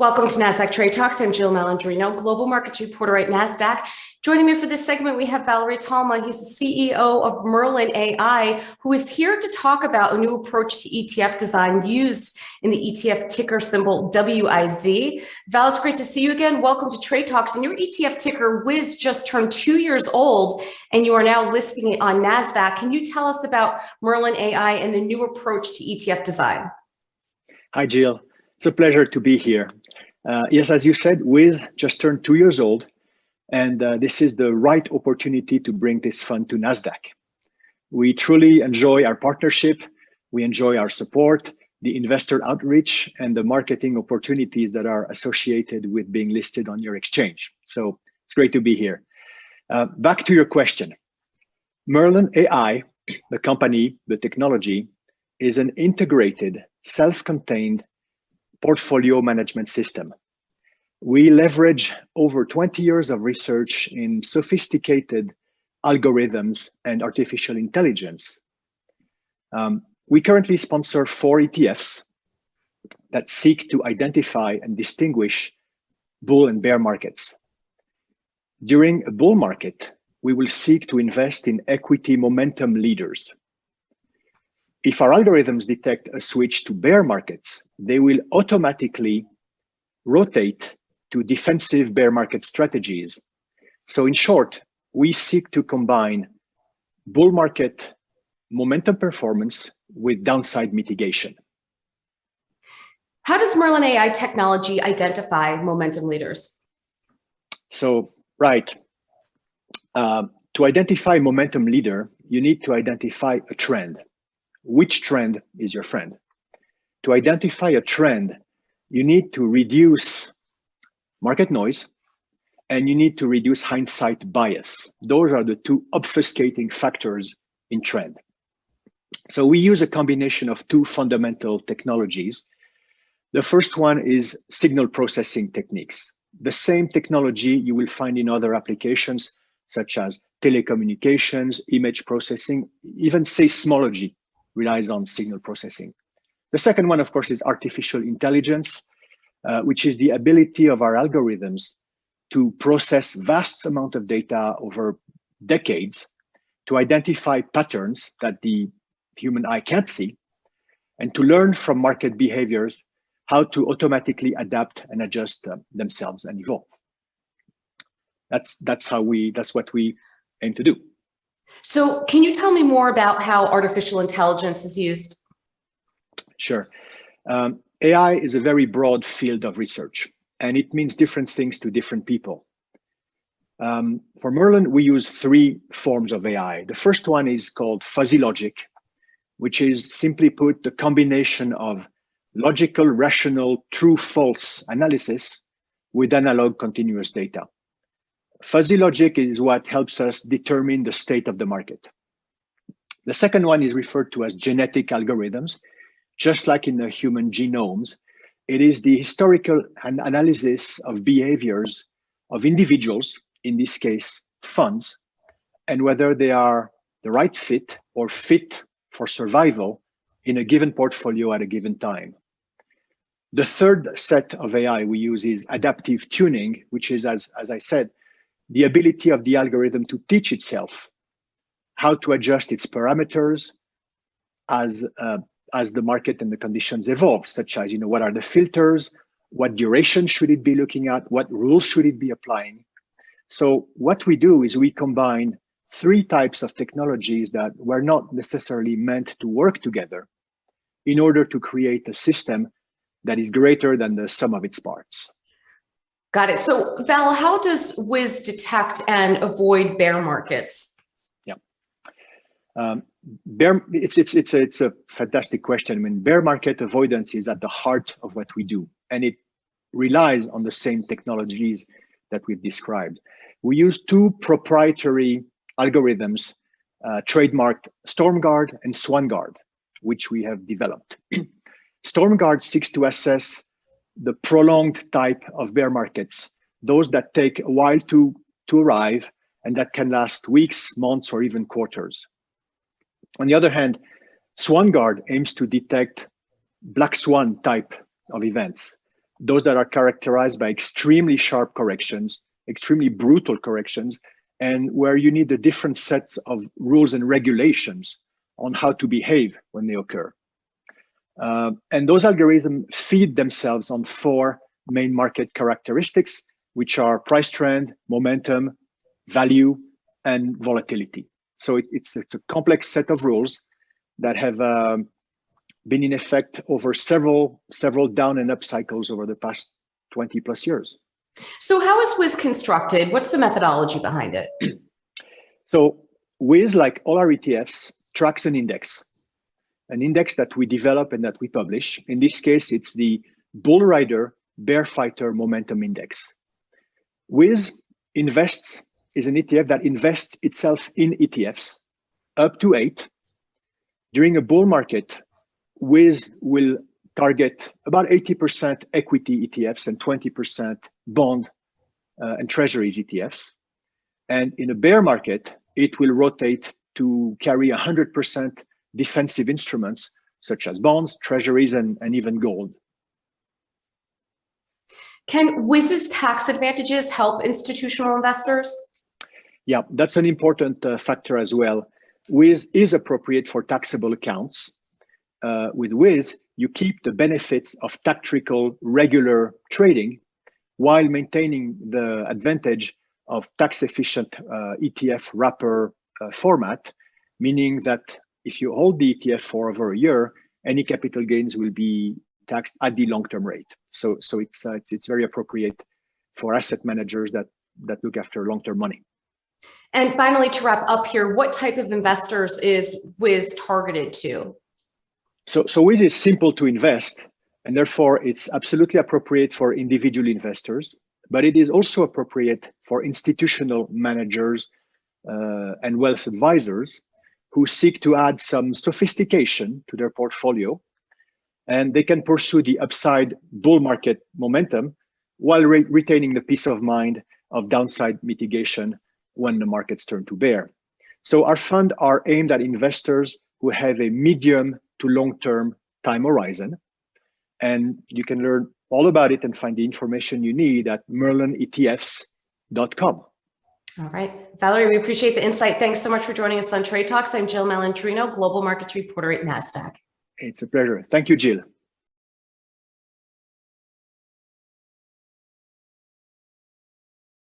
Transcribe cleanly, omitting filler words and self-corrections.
Welcome to Nasdaq Trade Talks. I'm Jill Malandrino, Global Markets Reporter at Nasdaq. Joining me for this segment, we have Valery Talma. He's the CEO of Merlyn.AI, who is here to talk about a new approach to ETF design used in the ETF ticker symbol WIZ. Val, it's great to see you again. Welcome to Trade Talks. And your ETF ticker WIZ just turned 2 years old, and you are now listing it on Nasdaq. Can you tell us about Merlyn.AI and the new approach to ETF design? Hi, Jill. It's a pleasure to be here. Yes, as you said, WIZ just turned 2 years old, and this is the right opportunity to bring this fund to Nasdaq. We truly enjoy our partnership. We enjoy our support, the investor outreach, and the marketing opportunities that are associated with being listed on your exchange. So it's great to be here. Back to your question. Merlyn.AI, the company, the technology, is an integrated, self-contained portfolio management system. We leverage over 20 years of research in sophisticated algorithms and artificial intelligence. We currently sponsor 4 ETFs that seek to identify and distinguish bull and bear markets. During a bull market, we will seek to invest in equity momentum leaders. If our algorithms detect a switch to bear markets, they will automatically rotate to defensive bear market strategies. So in short, we seek to combine bull market momentum performance with downside mitigation. How does Merlyn.AI technology identify momentum leaders? So, right. To identify momentum leader, you need to identify a trend. Which trend is your friend? To identify a trend, you need to reduce market noise and you need to reduce hindsight bias. Those are the 2 obfuscating factors in trend. So we use a combination of 2 fundamental technologies. The first one is signal processing techniques. The same technology you will find in other applications such as telecommunications, image processing, even seismology relies on signal processing. The second one, of course, is artificial intelligence, which is the ability of our algorithms to process vast amount of data over decades to identify patterns that the human eye can't see, and to learn from market behaviors how to automatically adapt and adjust themselves and evolve. That's what we aim to do. So can you tell me more about how artificial intelligence is used? Sure. AI is a very broad field of research, and it means different things to different people. For Merlyn, we use 3 forms of AI. The first one is called fuzzy logic, which is simply put the combination of logical, rational, true-false analysis with analog continuous data. Fuzzy logic is what helps us determine the state of the market. The second one is referred to as genetic algorithms. Just like in the human genomes, it is the historical analysis of behaviors of individuals, in this case, funds, and whether they are the right fit or fit for survival in a given portfolio at a given time. The third set of AI we use is adaptive tuning, which is, as I said, the ability of the algorithm to teach itself how to adjust its parameters as the market and the conditions evolve, such as, what are the filters, what duration should it be looking at, what rules should it be applying. So what we do is we combine 3 types of technologies that were not necessarily meant to work together in order to create a system that is greater than the sum of its parts. Got it. So Val, how does WIZ detect and avoid bear markets? Yeah. It's a fantastic question. I mean, bear market avoidance is at the heart of what we do, and it relies on the same technologies that we've described. We use 2 proprietary algorithms, trademarked StormGuard and SwanGuard, which we have developed. StormGuard seeks to assess the prolonged type of bear markets, those that take a while to arrive and that can last weeks, months, or even quarters. On the other hand, SwanGuard aims to detect black swan type of events, those that are characterized by extremely sharp corrections, extremely brutal corrections, and where you need a different sets of rules and regulations on how to behave when they occur. And those algorithms feed themselves on four main market characteristics, which are price trend, momentum, value, and volatility. So it's a complex set of rules that have been in effect over several down and up cycles over the past 20 plus years. So how is Wiz constructed? What's the methodology behind it? So Wiz, like all our ETFs, tracks an index that we develop and that we publish. In this case, it's the Bull Rider Bear Fighter Momentum Index. Wiz is an ETF that invests itself in ETFs, up to 8. During a bull market, Wiz will target about 80% equity ETFs and 20% bond and treasuries ETFs. And in a bear market, it will rotate to carry 100% defensive instruments, such as bonds, treasuries, and even gold. Can Wiz's tax advantages help institutional investors? Yeah, that's an important factor as well. Wiz is appropriate for taxable accounts. With Wiz, you keep the benefits of tactical regular trading while maintaining the advantage of tax-efficient ETF wrapper format, meaning that if you hold the ETF for over a year, any capital gains will be taxed at the long-term rate. So it's very appropriate for asset managers that look after long-term money. And finally, to wrap up here, what type of investors is Wiz targeted to? So Wiz is simple to invest, and therefore it's absolutely appropriate for individual investors, but it is also appropriate for institutional managers and wealth advisors who seek to add some sophistication to their portfolio, and they can pursue the upside bull market momentum while retaining the peace of mind of downside mitigation when the markets turn to bear. So our funds are aimed at investors who have a medium to long-term time horizon. And you can learn all about it and find the information you need at Merlyn.AI.com. All right. Valery, we appreciate the insight. Thanks so much for joining us on Trade Talks. I'm Jill Malandrino, Global Markets Reporter at Nasdaq. It's a pleasure. Thank you, Jill.